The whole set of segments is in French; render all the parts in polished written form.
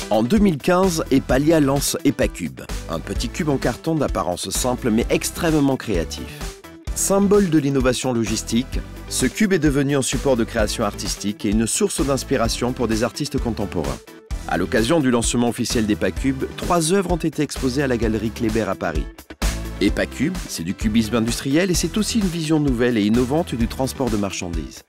En 2015, Epalia lance EpaCube, un petit cube en carton d'apparence simple mais extrêmement créatif. Symbole de l'innovation logistique, ce cube est devenu un support de création artistique et une source d'inspiration pour des artistes contemporains. À l'occasion du lancement officiel d'EpaCube, 3 œuvres ont été exposées à la galerie Kléber à Paris. EpaCube, c'est du cubisme industriel et c'est aussi une vision nouvelle et innovante du transport de marchandises.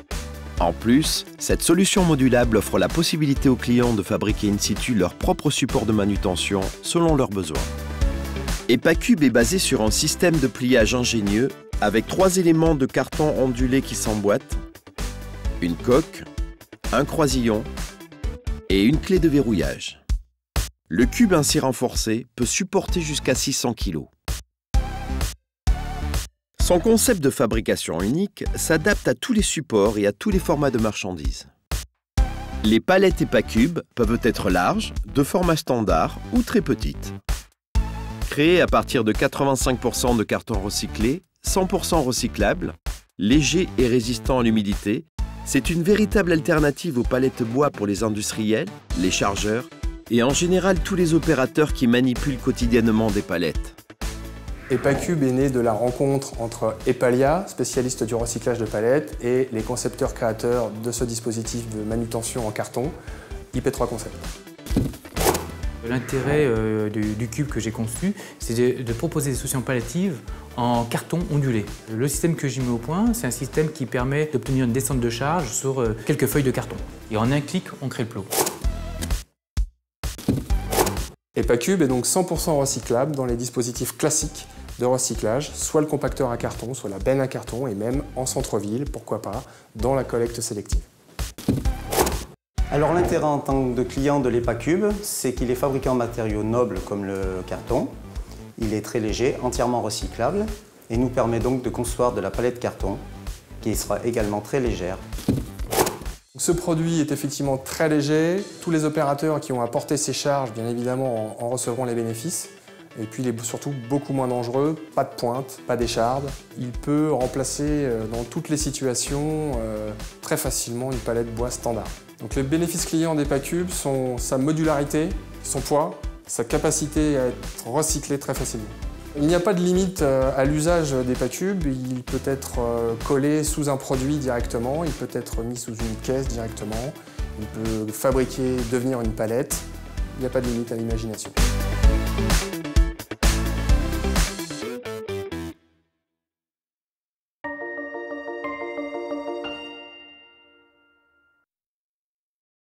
En plus, cette solution modulable offre la possibilité aux clients de fabriquer in situ leur propre support de manutention selon leurs besoins. EpaCube est basé sur un système de pliage ingénieux avec 3 éléments de carton ondulé qui s'emboîtent, une coque, un croisillon et une clé de verrouillage. Le cube ainsi renforcé peut supporter jusqu'à 600 kg. Son concept de fabrication unique s'adapte à tous les supports et à tous les formats de marchandises. Les palettes EpaCube peuvent être larges, de format standard ou très petites. Créées à partir de 85% de carton recyclé, 100% recyclable, léger et résistant à l'humidité, c'est une véritable alternative aux palettes bois pour les industriels, les chargeurs et en général tous les opérateurs qui manipulent quotidiennement des palettes. EpaCube est né de la rencontre entre Epalia, spécialiste du recyclage de palettes, et les concepteurs créateurs de ce dispositif de manutention en carton, IP3 Concept. L'intérêt du cube que j'ai conçu, c'est de proposer des solutions palliatives en carton ondulé. Le système que j'ai mis au point, c'est un système qui permet d'obtenir une descente de charge sur quelques feuilles de carton. Et en un clic, on crée le plot. EpaCube est donc 100% recyclable dans les dispositifs classiques de recyclage, soit le compacteur à carton, soit la benne à carton, et même en centre-ville, pourquoi pas, dans la collecte sélective. Alors l'intérêt en tant que client de l'EpaCube, c'est qu'il est fabriqué en matériaux nobles comme le carton. Il est très léger, entièrement recyclable et nous permet donc de concevoir de la palette carton qui sera également très légère. Ce produit est effectivement très léger. Tous les opérateurs qui ont apporté ces charges, bien évidemment, en recevront les bénéfices. Et puis il est surtout beaucoup moins dangereux, pas de pointe, pas d'écharde. Il peut remplacer dans toutes les situations très facilement une palette bois standard. Donc les bénéfices clients d'EpaCube sont sa modularité, son poids, sa capacité à être recyclé très facilement. Il n'y a pas de limite à l'usage d'EpaCube. Il peut être collé sous un produit directement, il peut être mis sous une caisse directement, il peut fabriquer, devenir une palette. Il n'y a pas de limite à l'imagination.